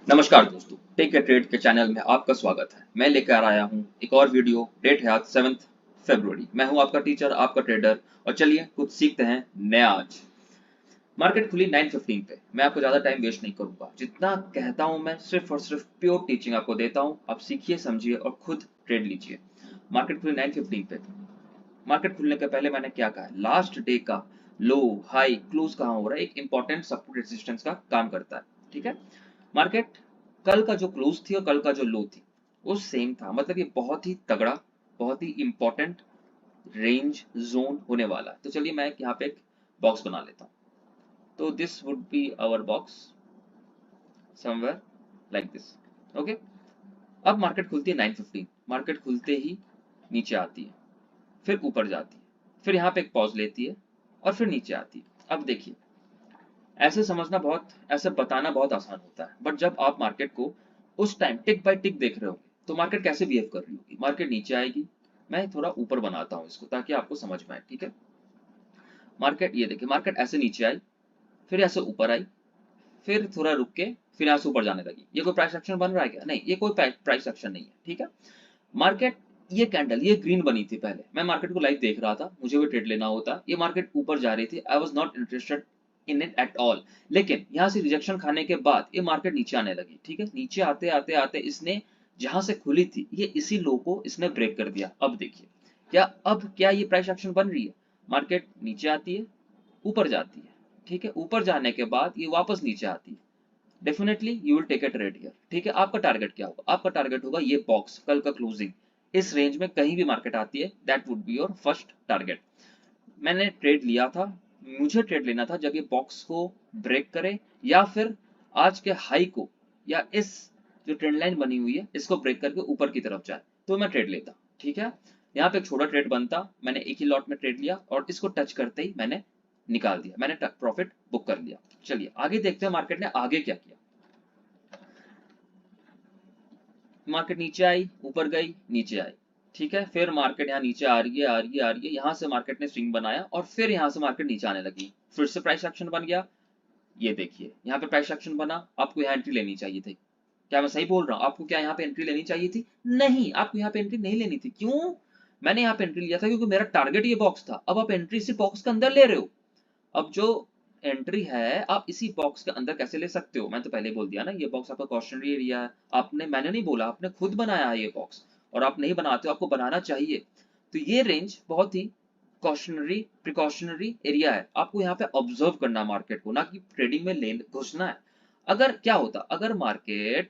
नमस्कार दोस्तों, take a trade के चैनल में आपका स्वागत है। मैं लेकर आया हूँ एक और वीडियो। डेट है आज 7 फरवरी। मैं हूँ आपका टीचर, आपका ट्रेडर, और चलिए कुछ सीखते हैं नया आज। मार्केट खुली 9:15 पे। मैं आपको ज़्यादा टाइम वेस्ट नहीं करूंगा। जितना कहता हूँ मैं सिर्फ और सिर्फ प्योर टीचिंग आपको देता हूँ। आप सीखिए, समझिए और खुद ट्रेड लीजिए। मार्केट खुली 9:15 पे। मार्केट खुलने के पहले मैंने क्या कहा, लास्ट डे का लो हाई क्लोज कहाँ हो रहा है, एक इंपॉर्टेंट सपोर्ट रेजिस्टेंस का काम करता है। ठीक है, मार्केट कल का जो क्लोज थी और कल का जो लो थी वो सेम था। मतलब ये बहुत ही तगड़ा, बहुत ही इंपॉर्टेंट रेंज जोन होने वाला है। तो चलिए मैं यहाँ पे एक बॉक्स बना लेता हूँ। तो this would be our box somewhere like this. Okay, अब मार्केट खुलती है 9:15। मार्केट खुलते ही नीचे आती है, फिर ऊपर जाती है, फिर यहाँ पे एक पॉज लेती है और फिर नीचे आती है। अब देखिए, ऐसे समझना बहुत, ऐसे बताना बहुत आसान होता है, बट जब आप मार्केट को उस टाइम टिक बाय टिक देख रहे हो तो मार्केट कैसे बिहेव कर रही होगी। मार्केट नीचे आएगी, मैं थोड़ा ऊपर बनाता हूँ इसको ताकि आपको समझ में आए। ठीक है, मार्केट ये देखिए, मार्केट ऐसे नीचे आई, फिर ऐसे ऊपर आई, फिर थोड़ा रुक के फिर यहाँ से ऊपर जाने लगी। ये कोई प्राइस एक्शन बन रहा है क्या? नहीं, ये कोई प्राइस एक्शन नहीं है। ठीक है, मार्केट ये कैंडल ये ग्रीन बनी थी। पहले मैं मार्केट को लाइव देख रहा था, मुझे भी ट्रेड लेना होता। ये मार्केट ऊपर जा रही थी, I was not interested in it at all. लेकिन यहाँ से रिजेक्शन खाने के बाद ये मार्केट नीचे आने लगी। ठीक है, नीचे आते आते आते इसने जहां से खुली थी ये इसी लो को इसने ब्रेक कर दिया। अब देखिए क्या, अब क्या ये प्राइस एक्शन बन रही है। मार्केट नीचे आती है, ऊपर जाती है। ठीक है, ऊपर जाने के बाद ये वापस नीचे आती है। Definitely you will take a trade here. ठीक है, आपका टारगेट क्या होगा? आपका टारगेट होगा ये बॉक्स, कल का क्लोजिंग इस रेंज में कहीं भी मार्केट आती है, that would be your first target. मैंने ट्रेड लिया था, मुझे ट्रेड लेना था जब ये बॉक्स को ब्रेक करे या फिर आज के हाई को, या इस जो ट्रेंड लाइन बनी हुई है इसको ब्रेक करके ऊपर की तरफ जाए तो मैं ट्रेड लेता। ठीक है, यहाँ पे एक छोटा ट्रेड बनता, मैंने एक ही लॉट में ट्रेड लिया और इसको टच करते ही मैंने निकाल दिया, मैंने प्रॉफिट बुक कर लिया। चलिए आगे देखते हैं मार्केट ने आगे क्या किया। मार्केट नीचे आई, ऊपर गई, नीचे आई। ठीक है, फिर मार्केट यहाँ नीचे आ रही है, आ रही है, आ रही है। यहाँ से मार्केट ने स्विंग बनाया और फिर यहाँ से मार्केट नीचे आने लगी, फिर से प्राइस एक्शन बन गया। ये देखिए यहाँ पे प्राइस एक्शन बना, आपको यहाँ एंट्री लेनी चाहिए थी। क्या मैं सही बोल रहा हूँ? आपको क्या यहाँ पे एंट्री लेनी चाहिए थी? नहीं, आपको यहाँ पे एंट्री नहीं लेनी थी। क्यों? मैंने यहाँ पे एंट्री लिया था क्योंकि मेरा टारगेट ये बॉक्स था। अब आप एंट्री इसी बॉक्स के अंदर ले रहे हो। अब जो एंट्री है आप इसी बॉक्स के अंदर कैसे ले सकते हो? मैं तो पहले ही बोल दिया ना, ये बॉक्स आपका कॉशनरी एरिया है। आपने, मैंने नहीं बोला, आपने खुद बनाया है ये बॉक्स। और आप नहीं बनाते हो, आपको बनाना चाहिए। तो ये रेंज बहुत ही कॉशनरी प्रिकॉशनरी एरिया है। आपको यहाँ पे ऑब्जर्व करना मार्केट को, ना कि ट्रेडिंग में ले घुसना है। अगर क्या होता, अगर मार्केट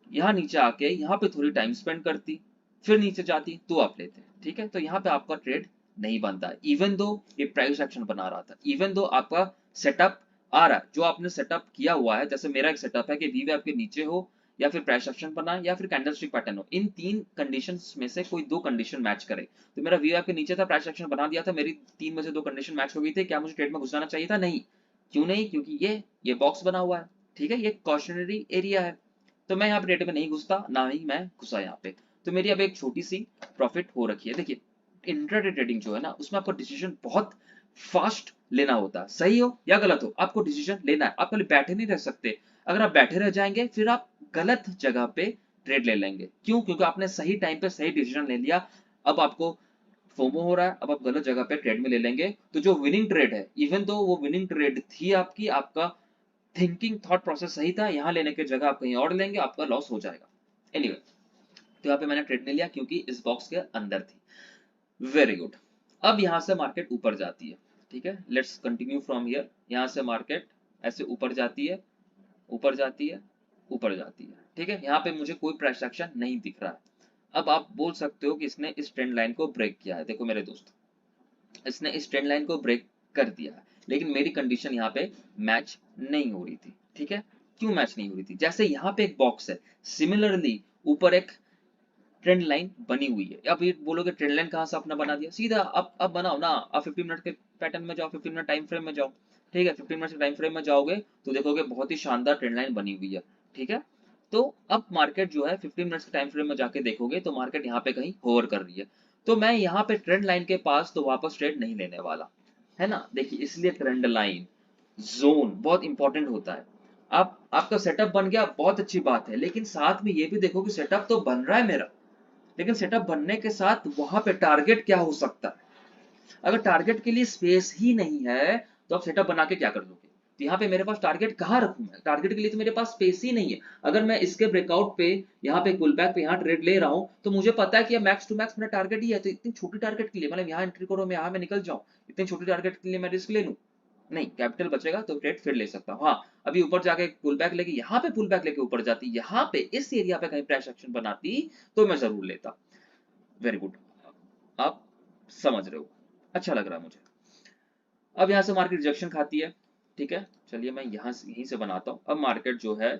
यहाँ नीचे आके यहाँ पे थोड़ी टाइम स्पेंड करती, फिर नीचे जाती, तो आप लेते। ठीक है, तो यहाँ पे आपका ट्रेड नहीं बनता, इवन दो ये प्राइस एक्शन बना रहा था, इवन दो आपका सेटअप आ रहा है, जो आपने सेटअप किया हुआ है। जैसे मेरा एक सेटअप है कि वी आपके नीचे हो, या फिर प्राइस एक्शन बना, या फिर कैंडलस्टिक पैटर्न हो। इन तीन कंडीशंस में से कोई दो कंडीशन मैच करे। तो मेरा वी आपके नीचे था, प्राइस एक्शन बना दिया था, मेरी तीन में से दो कंडीशन मैच हो गई थी। क्या मुझे ट्रेड में घुसाना चाहिए था? नहीं। क्यों नहीं? क्योंकि ये बॉक्स बना हुआ है। ठीक है, ये कॉशनरी एरिया है। तो मैं यहाँ पे ट्रेड में नहीं घुसता, ना ही मैं घुसा यहाँ पे। तो मेरी अब एक छोटी सी प्रॉफिट हो रखी है। देखिए, इंट्राडे ट्रेडिंग जो है ना, उसमें आपको डिसीजन बहुत फास्ट लेना होता है। सही हो या गलत हो, आपको डिसीजन लेना है। आप कभी बैठे नहीं रह सकते। अगर आप बैठे रह जाएंगे फिर आप गलत जगह पे ट्रेड ले लेंगे। क्यों? क्योंकि आपने सही टाइम पे सही डिसीजन ले लिया। अब आपको फोमो हो रहा है, अब आप गलत जगह पे ट्रेड में ले लेंगे। तो जो विनिंग ट्रेड है, इवन दो वो विनिंग ट्रेड थी आपकी, आपका थिंकिंग थॉट प्रोसेस सही था, यहाँ लेने की जगह आप कहीं और लेंगे, आपका लॉस हो जाएगा। एनीवे, तो यहाँ पे मैंने ट्रेड नहीं लिया क्योंकि इस बॉक्स के अंदर थी। Very good. अब यहाँ से मार्केट ऊपर जाती है। ठीक है, लेट्स कंटिन्यू फ्रॉम हियर। यहाँ से मार्केट ऐसे ऊपर जाती है, ऊपर जाती है, ऊपर जाती है। ठीक है, यहाँ पे मुझे कोई प्राइस एक्शन नहीं दिख रहा है। अब आप बोल सकते हो कि इसने इस ट्रेंड लाइन को ब्रेक किया है। देखो मेरे दोस्त, इसने इस ट्रेंड लाइन को ब्रेक कर दिया है, लेकिन मेरी कंडीशन यहाँ पे मैच नहीं हो रही थी। ठीक है, क्यों मैच नहीं हो रही थी? जैसे यहाँ पे एक बॉक्स है, सिमिलरली ऊपर एक ट्रेंड लाइन बनी हुई है। अब ये बोलोगे ट्रेंड लाइन कहाँ से अपना बना दिया? सीधा अब बनाओ ना, आप 15 मिनट के पैटर्न में जाओ, 15 मिनट टाइम फ्रेम में जाओ। ठीक है, 15 मिनट के टाइम फ्रेम में जाओगे तो देखोगे बहुत ही शानदार ट्रेंड लाइन बनी हुई है। ठीक है, तो अब मार्केट जो है 15 मिनट्स के टाइम फ्रेम में जाके देखोगे तो मार्केट यहाँ पे कहीं होवर कर रही है। तो मैं यहाँ पे ट्रेंड लाइन के पास तो वापस ट्रेड नहीं लेने वाला, है ना। देखिए, इसलिए ट्रेंड लाइन जोन बहुत इंपॉर्टेंट होता है। आपका सेटअप बन गया, बहुत अच्छी बात है, लेकिन साथ में ये भी देखो कि सेटअप तो बन रहा है मेरा, लेकिन सेटअप बनने के साथ वहां पे टारगेट क्या हो सकता है। अगर टारगेट के लिए स्पेस ही नहीं है तो आप सेटअप बना के क्या कर लोगे। तो यहाँ पे मेरे पास टारगेट कहाँ रखूं मैं, टारगेट के लिए तो मेरे पास स्पेस ही नहीं है। अगर मैं इसके ब्रेकआउट पे यहाँ पे पुल बैक पे यहाँ ट्रेड ले रहा हूँ तो मुझे पता है कि मैक्स टू मैक्स मेरा टारगेट ही है, तो इतनी छोटी टारगेट के लिए मतलब यहाँ एंट्री करो मैं यहाँ में निकल जाऊँ, इतनी छोटी टारगेट के लिए मैं रिस्क ले लूँ। नहीं, कैपिटल बचेगा तो ट्रेड फिर ले सकता हूँ। हाँ, अभी ऊपर जाके पुल बैक लेके यहाँ पे पुल बैक लेके ऊपर जाती, यहाँ पे इस एरिया पे कहीं प्राइस एक्शन बनाती तो मैं जरूर लेता। वेरी गुड, आप समझ रहे हो, अच्छा लग रहा है मुझे। अब यहाँ से मार्केट रिजेक्शन खाती है, ठीक है, चलिए मैं यहाँ से यहीं से बनाता हूँ। अब मार्केट जो है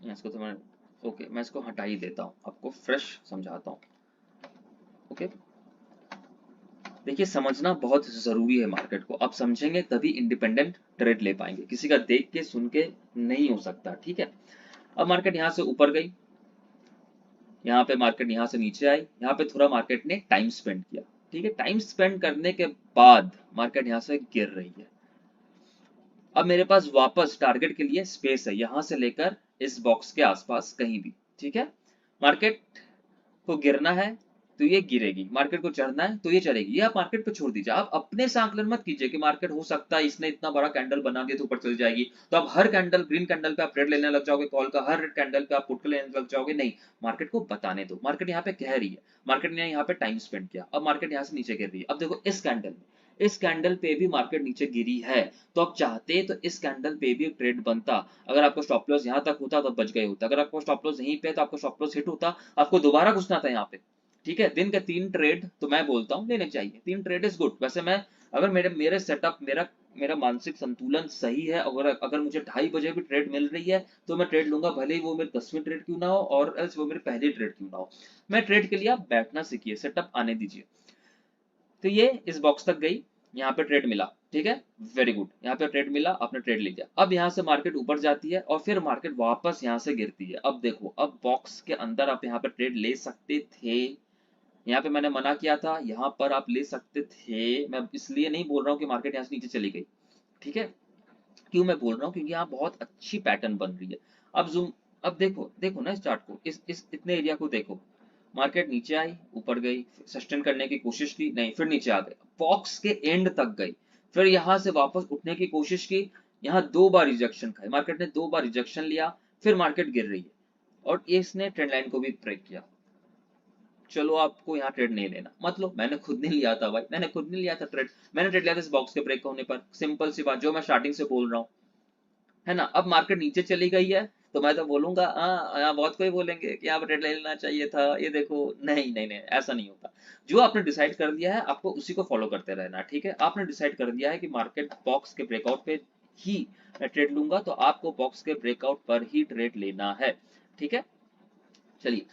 इसको तो मैं ओके, मैं इसको हटा ही देता हूँ, आपको फ्रेश समझाता हूँ। ओके, देखिए समझना बहुत जरूरी है मार्केट को, आप समझेंगे तभी इंडिपेंडेंट ट्रेड ले पाएंगे, किसी का देख के सुन के नहीं हो सकता, ठीक है। अब मार्केट यहाँ से ऊपर गई, यहाँ पे मार्केट यहाँ से नीचे आई, यहाँ पे थोड़ा मार्केट ने टाइम स्पेंड किया, ठीक है। टाइम स्पेंड करने के बाद मार्केट यहाँ से गिर रही है। अब मेरे पास वापस टारगेट के लिए स्पेस है, यहां से लेकर इस बॉक्स के आसपास कहीं भी, ठीक है। मार्केट को गिरना है तो ये गिरेगी, मार्केट को चढ़ना है तो ये चढ़ेगी, ये आप मार्केट पे छोड़ दीजिए। आप अपने से आकलन मत कीजिए कि मार्केट हो सकता है इसने इतना बड़ा कैंडल बना दिया तो ऊपर चल जाएगी, तो आप हर कैंडल ग्रीन कैंडल पे आप ट्रेड लेने लग जाओगे, कॉल का हर रेड कैंडल पे आप पुट लेने लग जाओगे। नहीं, मार्केट को बताने दो, मार्केट यहाँ पे कह रही है, मार्केट ने यहाँ पे टाइम स्पेंड किया, अब मार्केट यहाँ से नीचे गिर रही है। अब देखो इस कैंडल पे भी मार्केट नीचे गिरी है, तो आप चाहते तो इस कैंडल पे भी ट्रेड बनता। अगर आपको स्टॉप लॉस यहाँ तक होता तो बच गए होता, अगर आपको स्टॉप लॉस यहीं पे तो आपको स्टॉप लॉस हिट होता, आपको दोबारा घुसना था यहाँ पे, ठीक है। दिन के 3 ट्रेड तो मैं बोलता हूँ लेने चाहिए, 3 ट्रेड इज गुड। वैसे मैं अगर मेरे मेरे सेटअप मेरा मेरा मानसिक संतुलन सही है, अगर अगर मुझे 2:30 बजे भी ट्रेड मिल रही है तो मैं ट्रेड लूंगा, भले ही वो मेरी 10वीं ट्रेड क्यों ना हो और एल्स वो मेरी पहली ट्रेड क्यों ना हो। मैं ट्रेड के लिए आप बैठना सीखिए, सेटअप आने दीजिए। तो ये इस बॉक्स तक गई, यहाँ पे ट्रेड मिला, ठीक है, वेरी गुड, यहाँ पे ट्रेड मिला, आपने ट्रेड ले लिया। अब यहाँ से मार्केट ऊपर जाती है और फिर मार्केट वापस यहाँ से गिरती है। अब देखो, अब बॉक्स के अंदर आप यहाँ पे ट्रेड ले सकते थे, यहाँ पे मैंने मना किया था, यहाँ पर आप ले सकते थे। मैं इसलिए नहीं बोल रहा हूँ कि मार्केट यहाँ से नीचे चली गई, ठीक है। क्यों मैं बोल रहा हूँ, क्योंकि यहाँ बहुत अच्छी पैटर्न बन रही है। अब जूम, अब देखो देखो ना इस चार्ट को, इस इतने एरिया को देखो, मार्केट नीचे आई, ऊपर गई, सस्टेन करने की कोशिश की, नहीं, फिर नीचे आ गई, बॉक्स के एंड तक गई, फिर यहाँ से वापस उठने की कोशिश की, यहाँ 2 बार रिजेक्शन खाई, मार्केट ने 2 बार रिजेक्शन लिया, फिर मार्केट गिर रही है और इसने ट्रेंड लाइन को भी ब्रेक किया। चलो आपको यहाँ ट्रेड नहीं लेना, मतलब मैंने खुद नहीं लिया था भाई, मैंने खुद नहीं लिया था ट्रेड, मैंने ट्रेड लिया था इस बॉक्स के ब्रेक होने पर, सिंपल सी बात जो मैं स्टार्टिंग से बोल रहा हूँ, है ना। अब मार्केट नीचे चली गई है तो मैं तो बोलूंगा हाँ, यहाँ बहुत कोई बोलेंगे कि यहाँ पर ट्रेड ले लेना चाहिए था, ये देखो, नहीं नहीं नहीं, ऐसा नहीं होता। जो आपने डिसाइड कर दिया है आपको उसी को फॉलो करते रहना, ठीक है। आपने डिसाइड कर दिया है कि मार्केट बॉक्स के ब्रेकआउट पे ही मैं ट्रेड लूंगा, तो आपको बॉक्स के ब्रेकआउट पर ही ट्रेड लेना है, ठीक है। चलिए,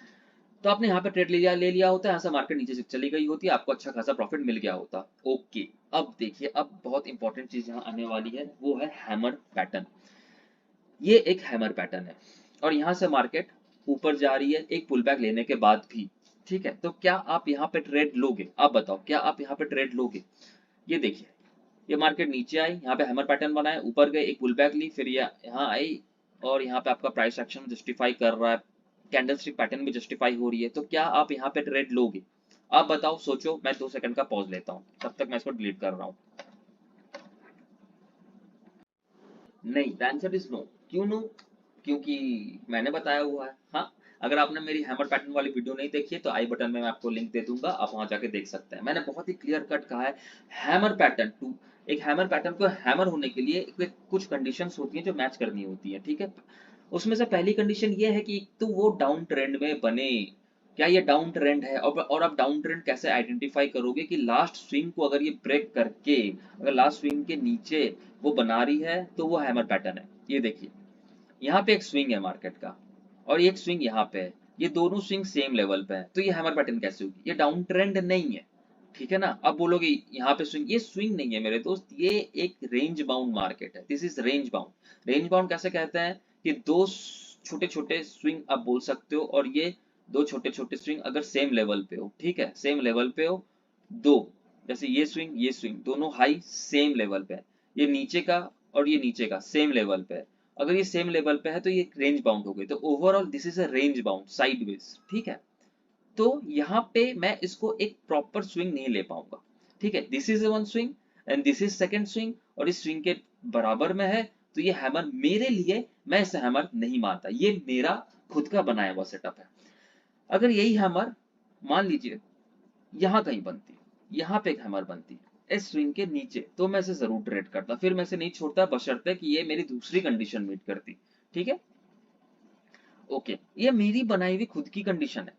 तो आपने यहाँ पे ट्रेड ले लिया होता है, यहाँ से मार्केट नीचे से चली गई होती, आपको अच्छा खासा प्रॉफिट मिल गया होता। ओके, अब देखिए, अब बहुत इंपॉर्टेंट चीज यहाँ आने वाली है, वो है हैमर पैटर्न। ये एक हैमर पैटर्न है और यहाँ से मार्केट ऊपर जा रही है एक पुल बैक लेने के बाद भी, ठीक है। तो क्या आप यहाँ पे ट्रेड लोगे, आप बताओ, क्या आप यहाँ पे ट्रेड लोगे। ये देखिए, ये मार्केट नीचे आई, यहाँ पे हैमर पैटर्न बनाया, ऊपर गए, एक पुल बैक ली, फिर ये यहाँ आई और यहाँ पे आपका प्राइस एक्शन जस्टिफाई कर रहा है, कैंडलस्टिक पैटर्न भी जस्टिफाई हो रही है, तो क्या आप यहाँ पे ट्रेड लोगे। आप बताओ, सोचो, मैं 2 सेकंड का पॉज लेता हूँ, तब तक मैं इसको डिलीट कर रहा हूँ। नहीं, द आंसर इज नो। क्यों नो, क्योंकि मैंने बताया हुआ है। हाँ, अगर आपने मेरी हैमर पैटर्न वाली वीडियो नहीं देखी है तो आई बटन में मैं आपको लिंक दे दूंगा, आप वहां जाके देख सकते हैं। मैंने बहुत ही क्लियर कट कहा है, हैमर पैटर्न टू, एक हैमर पैटर्न को हैमर होने के लिए कुछ कंडीशंस होती हैं जो मैच करनी होती है, ठीक है। उसमें से पहली कंडीशन ये है कि एक तो वो डाउन ट्रेंड में बने, क्या ये डाउन ट्रेंड है, और आप डाउन ट्रेंड कैसे आइडेंटिफाई करोगे कि लास्ट स्विंग को अगर ये ब्रेक करके, अगर लास्ट स्विंग के नीचे वो बना रही है तो वो हैमर पैटर्न है। ये देखिए, यहाँ पे एक स्विंग है मार्केट का और एक स्विंग यहाँ पे है, ये दोनों स्विंग सेम लेवल पे है, तो ये हैमर पैटर्न कैसे होगी, ये डाउन ट्रेंड नहीं है, ठीक है ना। अब बोलोगे यहाँ पे स्विंग, ये स्विंग नहीं है मेरे दोस्त, ये एक रेंज बाउंड मार्केट है, this is range bound. Range bound कैसे कहते हैं कि 2 छोटे छोटे स्विंग आप बोल सकते हो, और ये 2 छोटे छोटे स्विंग अगर सेम लेवल पे हो, ठीक है, सेम लेवल पे हो, दो, जैसे ये स्विंग दोनों हाई सेम लेवल पे है, ये नीचे का और ये नीचे का सेम लेवल पे है, अगर ये सेम लेवल पे है तो ये रेंज बाउंड हो गई, तो overall this is a range bound sideways, ठीक है। तो यहाँ पे मैं इसको एक प्रॉपर स्विंग नहीं ले पाऊंगा, ठीक है। This is one swing and this is second swing, और इस स्विंग के बराबर में है, तो ये हैमर मेरे लिए, मैं इसे हैमर नहीं मानता, ये मेरा खुद का बनाया हुआ सेटअप है। अगर यही हैमर मान लीजिए यहाँ कहीं बनती, यहाँ पे एक हैमर बनती इस स्विंग के नीचे, तो मैं इसे जरूर ट्रेड करता, फिर मैं इसे नहीं छोड़ता बशर्ते कि ये मेरी दूसरी कंडीशन मीट करती, ठीक है। ओके, ये मेरी बनाई हुई खुद की कंडीशन है।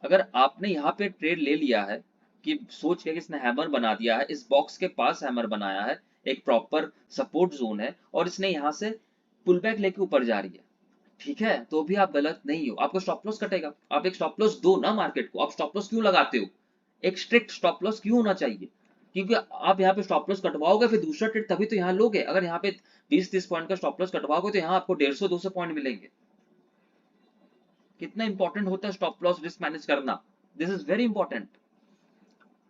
अगर आपने यहाँ पे ट्रेड ले लिया है कि सोच के कि इसने हैमर बना दिया है, इस बॉक्स के पास हैमर बनाया है, एक प्रॉपर सपोर्ट जोन है, और इसने यहाँ से पुल बैक लेके ऊपर जा रही है, ठीक है, तो भी आप गलत नहीं हो, आपको स्टॉप लॉस कटेगा। आप एक स्टॉप लॉस दो ना मार्केट को, आप स्टॉप लॉस क्यों लगाते हो, एक स्ट्रिक्ट स्टॉप लॉस क्यों होना चाहिए, क्योंकि आप यहाँ पे स्टॉप लॉस कटवाओगे फिर दूसरा ट्रेड तभी तो यहाँ लोगे। अगर यहाँ पे 20-30 पॉइंट का स्टॉप लॉस कटवाओगे तो यहाँ आपको 150-200 पॉइंट मिलेंगे। कितना इंपॉर्टेंट होता है स्टॉप लॉस रिस्क मैनेज करना, दिस इज वेरी इंपॉर्टेंट।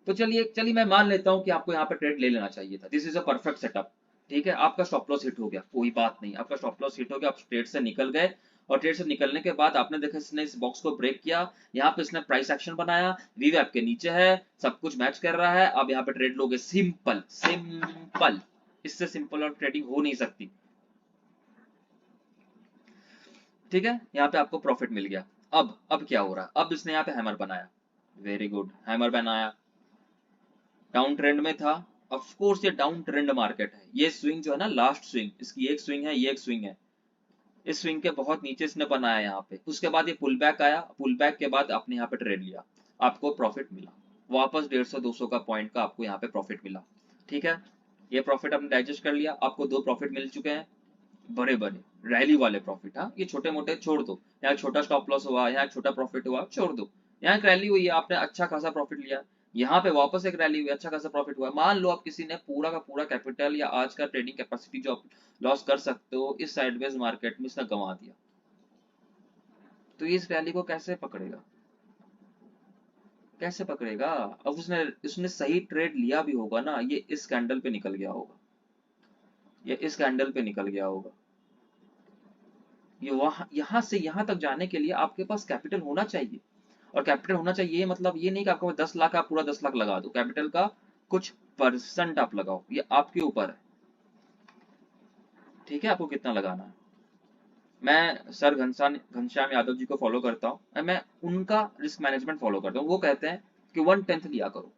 तो चलिए चलिए मैं मान लेता हूं कि आपको यहाँ पे ट्रेड ले लेना चाहिए था, this is a perfect setup, ठीक है। आपका स्टॉप लॉस हिट हो गया, कोई बात नहीं, आपका स्टॉप लॉस हिट हो गया, आप ट्रेड से निकल गए, और ट्रेड से निकलने के बाद आपने देखा इसने इस बॉक्स को ब्रेक किया, यहाँ पे इसने प्राइस एक्शन बनाया, वीवैप के नीचे है, सब कुछ मैच कर रहा है, अब यहाँ पे ट्रेड लोगे, सिंपल सिंपल, इससे सिंपल और ट्रेडिंग हो नहीं सकती, ठीक है। यहाँ पे आपको प्रॉफिट मिल गया। अब क्या हो रहा है, अब इसने यहाँ पे हैमर बनाया, वेरी गुड, हैमर बनाया, डाउन ट्रेंड में था, ऑफ कोर्स ये डाउन ट्रेंड मार्केट है, ये स्विंग जो है ना लास्ट स्विंग, इसकी एक स्विंग है, ये एक स्विंग है, इस स्विंग के बहुत नीचे इसने बनाया यहाँ पे, उसके बाद ये पुल बैक आया, पुल बैक के बाद आपने यहाँ पे ट्रेड लिया, आपको प्रॉफिट मिला, वापस 150-200 का पॉइंट का आपको यहाँ पे प्रॉफिट मिला, ठीक है। ये प्रॉफिट आपने डाइजेस्ट कर लिया, आपको 2 प्रॉफिट मिल चुके हैं, बड़े बड़े रैली वाले प्रॉफिट, हाँ, ये छोटे मोटे छोड़ दो, यहाँ छोटा स्टॉप लॉस हुआ, यहाँ छोटा प्रॉफिट हुआ, छोड़ दो, यहाँ एक रैली हुई है, आपने अच्छा खासा प्रॉफिट लिया, यहाँ पे वापस एक रैली हुई, अच्छा खासा प्रॉफिट हुआ, मान लो आप किसी ने पूरा का पूरा कैपिटल या आज का ट्रेडिंग कैपेसिटी जो आप लॉस कर सकते हो इस साइडवेज मार्केट में इसने गंवा दिया, तो ये इस रैली को कैसे पकड़ेगा, कैसे पकड़ेगा। अब उसने उसने सही ट्रेड लिया भी होगा ना, ये इस कैंडल पे निकल गया होगा, ये इस कैंडल पे निकल गया होगा, ये वहां यहाँ से यहाँ तक जाने के लिए आपके पास कैपिटल होना चाहिए, और कैपिटल होना चाहिए मतलब ये नहीं कि आपको 10 लाख आप पूरा 10 लाख लगा दो, कैपिटल का कुछ परसेंट आप लगाओ, ये आपके ऊपर है, ठीक है, आपको कितना लगाना है। मैं सर घनश्याम यादव जी को फॉलो करता हूँ, मैं उनका रिस्क मैनेजमेंट फॉलो करता हूँ, वो कहते हैं कि 1/10 लिया करो।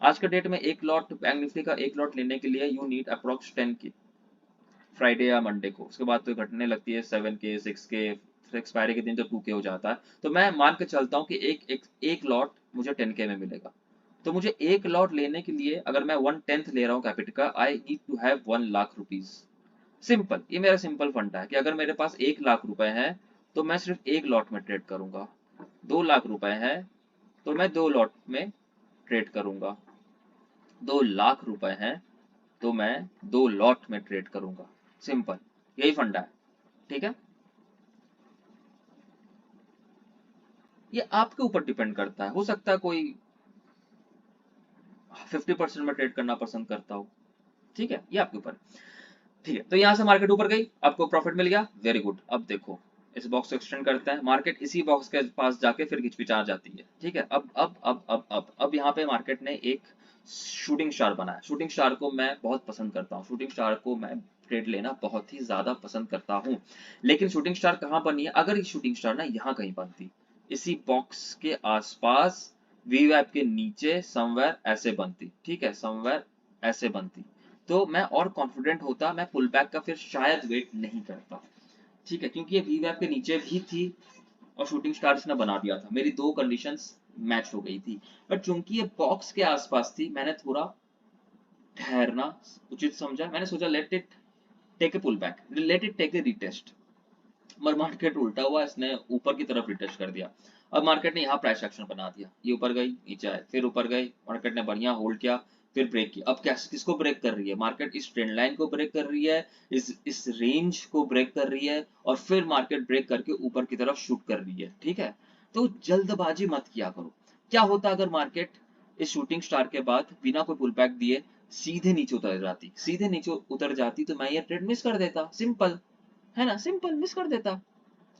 आज के डेट में एक लॉट बैंक निफ्टी का एक लॉट लेने के लिए यू नीड अप्रोक्स 10 की फ्राइडे या मंडे को, उसके बाद तो घटने लगती है 7 के 6 के, एक्सपायरी के दिन तो 2 के हो जाता है, तो मैं मान के चलता हूँ कि एक लॉट मुझे 10 के में मिलेगा, तो मुझे एक लॉट लेने के लिए अगर मैं 1/10 ले रहा हूँ कैपिटल का, I need to have 1 lakh rupees, simple, ये मेरा सिंपल फंडा है कि अगर मेरे पास 1 लाख रुपए है तो मैं सिर्फ एक लॉट में ट्रेड करूंगा, 2 लाख रुपए है तो मैं 2 लॉट में ट्रेड करूंगा, 2 लाख रुपए है तो मैं 2 लॉट में ट्रेड करूंगा, सिंपल, यही फंडा है, ठीक है। ये आपके ऊपर डिपेंड करता है, हो सकता है कोई 50% में ट्रेड करना पसंद करता हो, ठीक है, ये आपके ऊपर, ठीक है। तो यहाँ से मार्केट ऊपर गई, आपको प्रॉफिट मिल गया, वेरी गुड। अब देखो इस बॉक्स को एक्सटेंड करते हैं, मार्केट इसी बॉक्स के पास जाके फिर हिचकिचा जाती है, ठीक है। अब यहाँ पे मार्केट ने एक शूटिंग स्टार बनाया, शूटिंग स्टार को मैं बहुत पसंद करता हूँ, शूटिंग स्टार को मैं ट्रेड लेना बहुत ही ज्यादा पसंद करता हूँ, लेकिन शूटिंग स्टार कहाँ बनी है, अगर ये शूटिंग स्टार ना यहाँ कहीं बनती, इसी बॉक्स के आसपास वीवैप के नीचे समवेयर ऐसे बनती, ठीक है, समवेयर ऐसे बनती, तो मैं और कॉन्फिडेंट होता, मैं पुल बैक का फिर शायद वेट नहीं करता, ठीक है, क्योंकि ये वीवैप के नीचे भी थी और शूटिंग स्टार्स ने बना दिया था, मेरी दो कंडीशंस मैच हो गई थी, बट चूंकि ये बॉक्स के आसपास थी मैंने थोड़ा ठहरना उचित समझा, मैंने सोचा let it take a pull back, let it take a retest, मगर मार्केट उल्टा हुआ, इसने ऊपर की तरफ रिटेस्ट कर दिया, अब मार्केट ने यहाँ प्राइस एक्शन बना दिया, ये ऊपर गई नीचे आए, फिर ऊपर गई, मार्केट ने बढ़िया होल्ड किया, फिर ब्रेक किया, अब क्या किसको ब्रेक कर रही है मार्केट, इस ट्रेंड लाइन को ब्रेक कर रही है, इस रेंज को ब्रेक कर रही है, और फिर मार्केट ब्रेक करके ऊपर की तरफ शूट कर रही है, ठीक है। तो जल्दबाजी मत किया करो, क्या होता अगर मार्केट इस शूटिंग स्टार के बाद बिना कोई पुल बैक दिए सीधे नीचे उतर जाती, सीधे नीचे उतर जाती तो मैं ये ट्रेड मिस कर देता, सिंपल है ना, सिंपल मिस कर देता।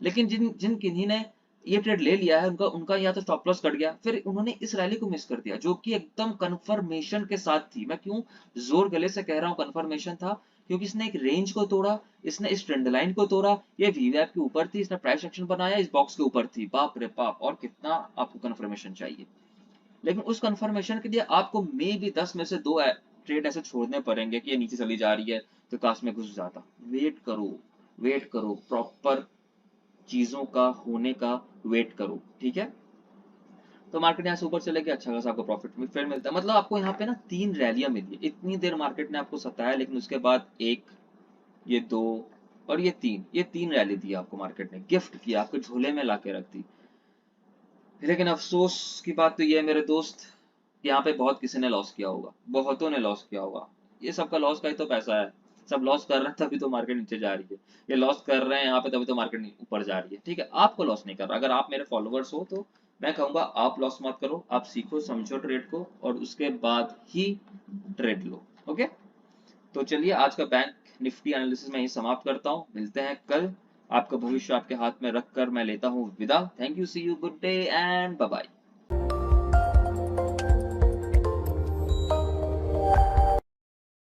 लेकिन जिन जिन किन्हीं ने ये ट्रेड ले लिया है उनका उनका या तो स्टॉप लॉस कट गया, फिर उन्होंने इस रैली को मिस कर दिया जो कि एकदम कंफर्मेशन के साथ थी। मैं क्यों जोर गले से कह रहा हूँ कंफर्मेशन था, क्योंकि इसने एक रेंज को तोड़ा, इसने इस ट्रेंड लाइन को तोड़ा, ये वीवैप के ऊपर थी, इसने प्राइस एक्शन बनाया, इस बॉक्स के ऊपर थी, बाप रे बाप, और कितना आपको कंफर्मेशन चाहिए। लेकिन उस कंफर्मेशन के लिए आपको मे भी 10 में से 2 ट्रेड ऐसे छोड़ने पड़ेंगे कि ये नीचे चली जा रही है तो काश में घुस जाता। वेट करो, वेट करो, प्रॉपर चीजों का होने का वेट करो, ठीक है। तो मार्केट यहाँ से ऊपर चले गया, अच्छा खासा आपको प्रॉफिट में फिर मिलता है। मतलब आपको यहाँ पे ना 3 रैलियां मिली है, इतनी देर मार्केट ने आपको सताया, लेकिन उसके बाद एक, ये 2 और ये तीन रैली दी आपको मार्केट ने, गिफ्ट किया, आपके झोले में ला के रख दी। लेकिन अफसोस की बात तो ये है मेरे दोस्त, यहाँ पे बहुत किसी ने लॉस किया होगा, बहुतों ने लॉस किया होगा। ये सबका लॉस का ही तो पैसा है, सब लॉस कर रहे हैं तभी तो मार्केट नीचे जा रही है। ये लॉस कर रहे हैं यहाँ पे तभी तो मार्केट ऊपर जा रही है, ठीक है। आपको लॉस नहीं कर रहा, अगर आप मेरे फॉलोअर्स हो तो मैं कहूंगा आप लॉस मत करो, आप सीखो समझो ट्रेड को और उसके बाद ही ट्रेड लो, ओके। तो चलिए आज का बैंक निफ्टी एनालिसिस में ही समाप्त करता हूँ, मिलते हैं कल। आपका भविष्य आपके हाथ में रखकर मैं लेता हूँ विदा। Thank you, see you, good day and bye bye.